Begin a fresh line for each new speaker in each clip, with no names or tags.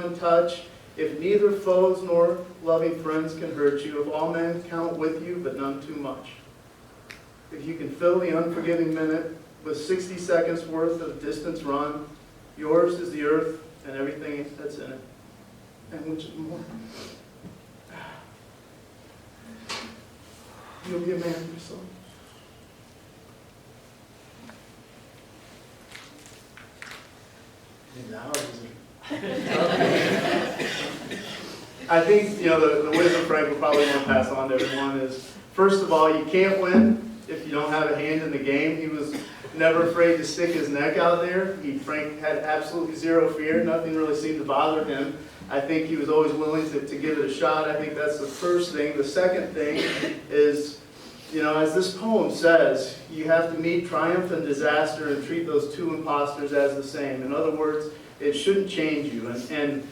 human touch. If neither foes nor loving friends can hurt you, if all men count with you, but none too much. If you can fill the unforgiving minute with 60 seconds worth of distance run, yours is the earth and everything that's in it. And which is more. You'll be a man for yourself. I think, the wisdom Frank will probably want to pass on to everyone is, first of all, you can't win if you don't have a hand in the game. He was never afraid to stick his neck out there. Frank had absolutely zero fear. Nothing really seemed to bother him. I think he was always willing to give it a shot. I think that's the first thing. The second thing is, as this poem says, you have to meet triumph and disaster and treat those two imposters as the same. In other words, it shouldn't change you. And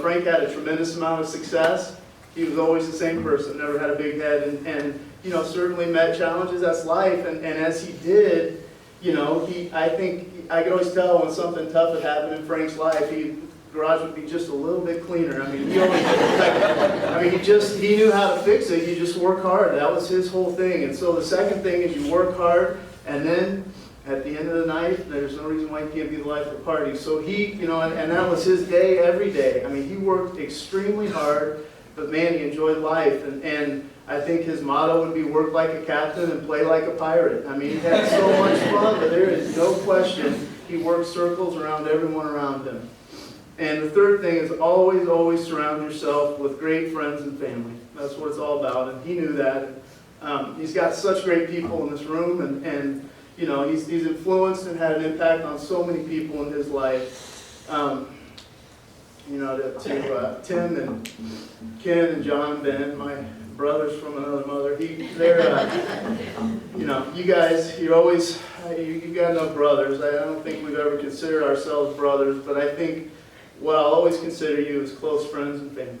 Frank had a tremendous amount of success. He was always the same person, never had a big head, and certainly met challenges. That's life. And as he did, I think I could always tell when something tough had happened in Frank's life. The garage would be just a little bit cleaner. I mean, he knew how to fix it. You just work hard. That was his whole thing. And so the second thing is you work hard, and then at the end of the night, there's no reason why he can't be the life of the party. So he, and that was his day every day. I mean, he worked extremely hard, but man, he enjoyed life. And I think his motto would be work like a captain and play like a pirate. I mean, he had so much fun, but there is no question he worked circles around everyone around him. And the third thing is always, always surround yourself with great friends and family. That's what it's all about, and he knew that. He's got such great people in this room, and he's influenced and had an impact on so many people in his life. To Tim and Ken and John, Ben, my brothers from another mother. You guys, you're always, you got no brothers. I don't think we've ever considered ourselves brothers, but I think, I'll always consider you as close friends and family.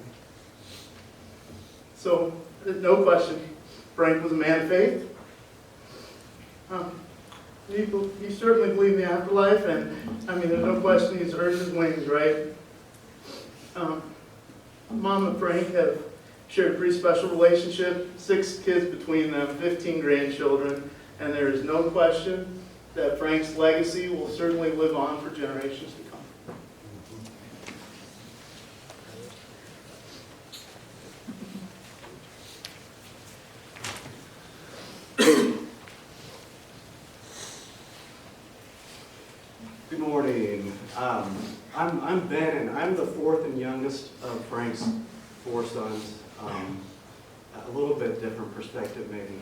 So, no question, Frank was a man of faith. He certainly believed in the afterlife, and there's no question he's earned his wings, right? Mom and Frank have shared a pretty special relationship, 6 kids between them, 15 grandchildren, and there is no question that Frank's legacy will certainly live on for generations to come.
Good morning. I'm Ben, and I'm the 4th and youngest of Frank's 4 sons. A little bit different perspective maybe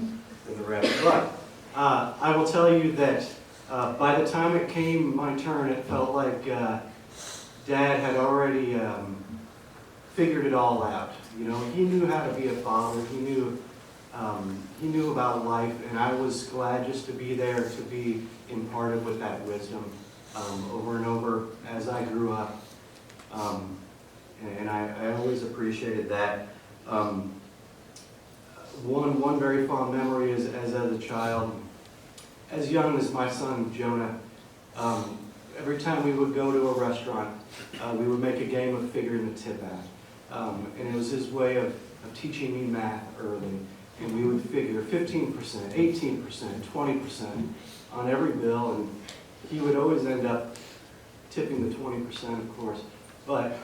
than the rest. But I will tell you that by the time it came my turn, it felt like Dad had already figured it all out. He knew how to be a father. He knew about life, and I was glad just to be there, to be imparted with that wisdom over and over as I grew up. And I always appreciated that. One very fond memory is as a child, as young as my son Jonah, every time we would go to a restaurant, we would make a game of figuring the tip out. And it was his way of teaching me math early. And we would figure 15%, 18%, 20% on every bill, and he would always end up tipping the 20%, of course. But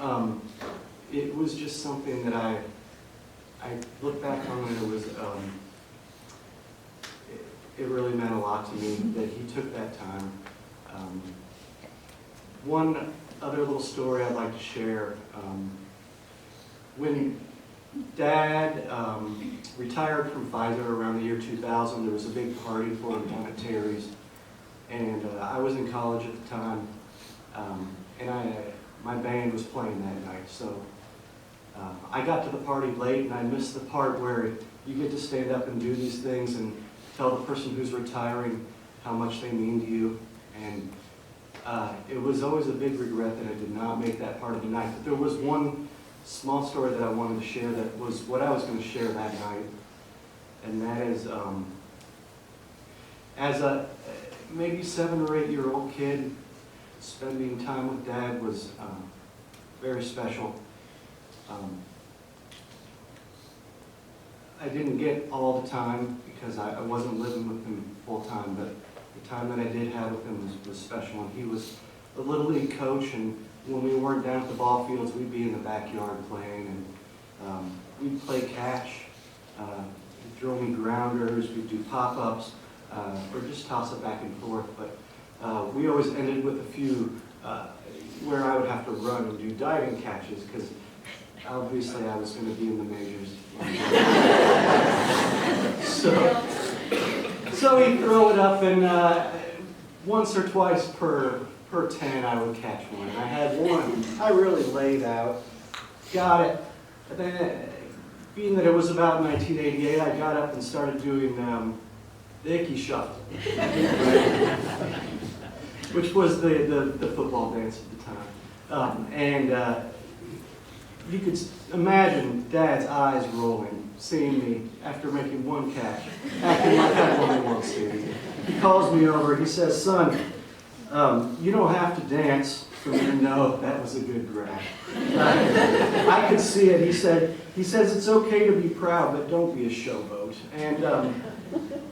it was just something that I look back on, and it was it really meant a lot to me that he took that time. One other little story I'd like to share. When Dad retired from Pfizer around the year 2000, there was a big party for him down at Terry's, and I was in college at the time, and my band was playing that night, so I got to the party late, and I missed the part where you get to stand up and do these things and tell the person who's retiring how much they mean to you, and it was always a big regret that I did not make that part of the night. But there was one small story that I wanted to share that was what I was going to share that night, and that is as a maybe 7 or 8 year old kid, spending time with Dad was very special. I didn't get all the time because I wasn't living with him full time, but the time that I did have with him was special. And he was a Little League coach, and when we weren't down at the ball fields, we'd be in the backyard playing, and we'd play catch. He'd throw me grounders, we'd do pop-ups, or just toss it back and forth. But we always ended with a few where I would have to run and do diving catches, because obviously I was going to be in the majors. So he'd throw it up, and once or twice per 10 I would catch one. And I had one I really laid out, got it. And then, being that it was about 1988, I got up and started doing the Icky Shuffle, which was the football dance at the time. You could imagine Dad's eyes rolling, seeing me after making one catch, acting like I won the World Series. He calls me over, he says, "Son, you don't have to dance for me to know that was a good grab." I could see it. He says, "It's okay to be proud, but don't be a showboat." And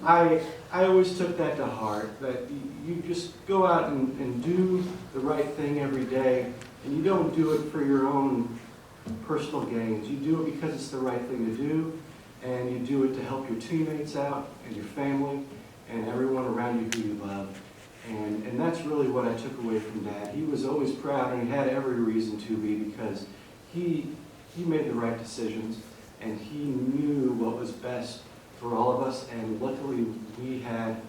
I always took that to heart, that you just go out and do the right thing every day, and you don't do it for your own personal gains. You do it because it's the right thing to do, and you do it to help your teammates out and your family and everyone around you who you love. And that's really what I took away from Dad. He was always proud, and he had every reason to be, because he made the right decisions, and he knew what was best for all of us. And luckily we had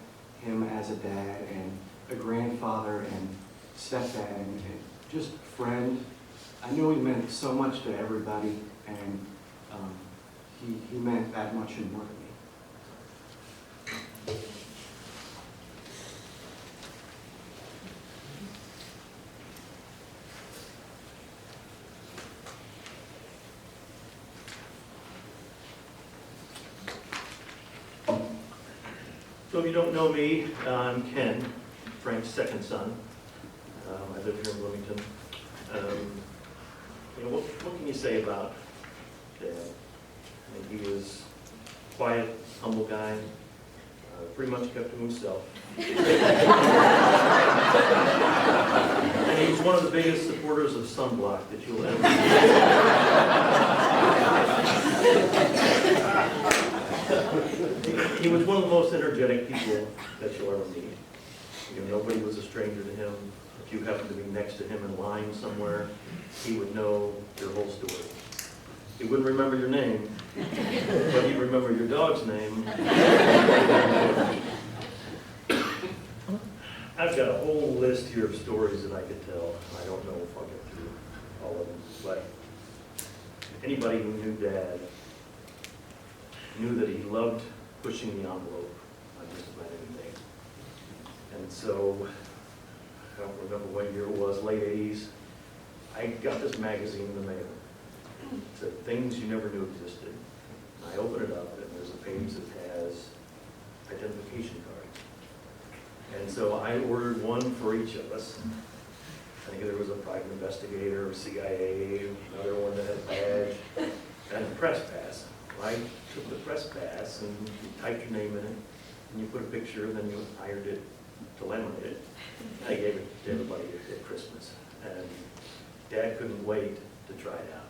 him as a dad and a grandfather and stepdad and just friend. I know he meant so much to everybody, and he meant that much and more to me.
So if you don't know me, I'm Ken, Frank's second son. I live here in Bloomington. What can you say about Dad? I mean, he was a quiet, humble guy, pretty much kept to himself. And he was one of the biggest supporters of sunblock that you'll ever see. He was one of the most energetic people that you'll ever meet. Nobody was a stranger to him. If you happened to be next to him in line somewhere, he would know your whole story. He wouldn't remember your name, but he'd remember your dog's name. I've got a whole list here of stories that I could tell. I don't know if I'll get through all of them, but anybody who knew Dad knew that he loved pushing the envelope on just about anything. And so, I don't remember what year it was, late 80s, I got this magazine in the mail. It said, "Things You Never Knew Existed." And I open it up, and there's a page that has identification cards. And so I ordered one for each of us. I think there was a private investigator, CIA, another one that had a badge, and a press pass. I took the press pass and you typed your name in it, and you put a picture, and then you ironed it to laminate it. I gave it to everybody at Christmas, and Dad couldn't wait to try it out.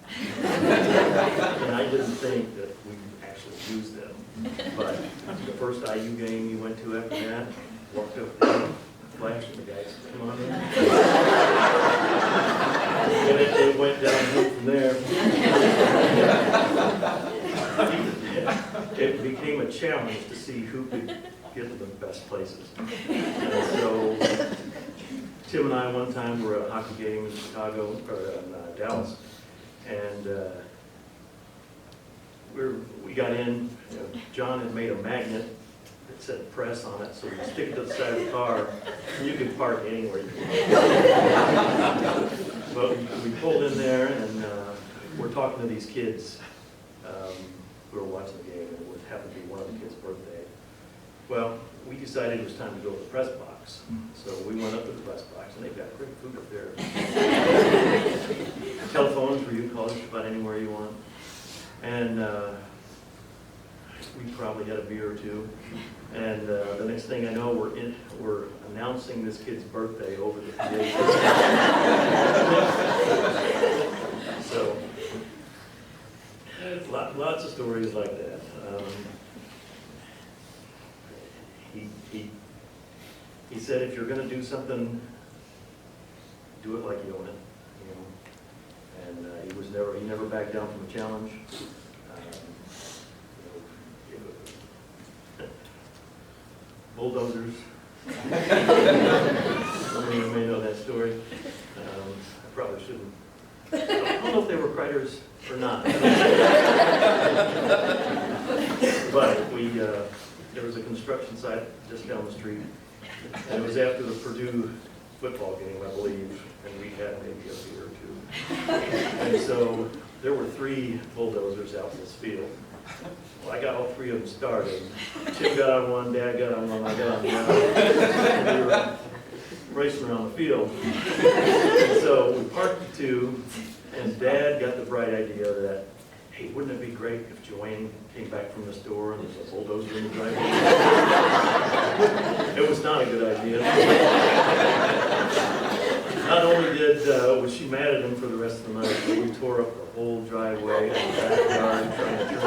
And I didn't think that we actually used them, but the first IU game you went to after that, walked up there, flashed, and the guy said, "Come on in." And it went downhill from there. It became a challenge to see who could get to the best places. And so Tim and I one time were at a hockey game in Chicago, or in Dallas, and we got in. John had made a magnet that said "press" on it, so you stick it to the side of the car, and you could park anywhere you want. But we pulled in there, and we're talking to these kids who were watching the game, and it happened to be one of the kids' birthday. Well, we decided it was time to go to the press box. So we went up to the press box, and they've got great food up there. Telephones where you can call just about anywhere you want. And we probably had a beer or two. And the next thing I know, we're announcing this kid's birthday over the PA. So, lots of stories like that. He said, if you're going to do something, do it like you own it, you know. And he never backed down from a challenge. Bulldozers. Some of you may know that story. I probably shouldn't. I don't know if they were Kreiders or not. But there was a construction site just down the street, and it was after the Purdue football game, I believe, and we had maybe a beer or two. And so there were 3 bulldozers out in this field. Well, I got all 3 of them started. Tim got on one, Dad got on one, I got on the other. And we were racing around the field. And so we parked the 2, and Dad got the bright idea that, hey, wouldn't it be great if Joanne came back from the store and there's a bulldozer in the driveway? It was not a good idea. Not only was she mad at him for the rest of the night, but we tore up the whole driveway and the backyard trying to turn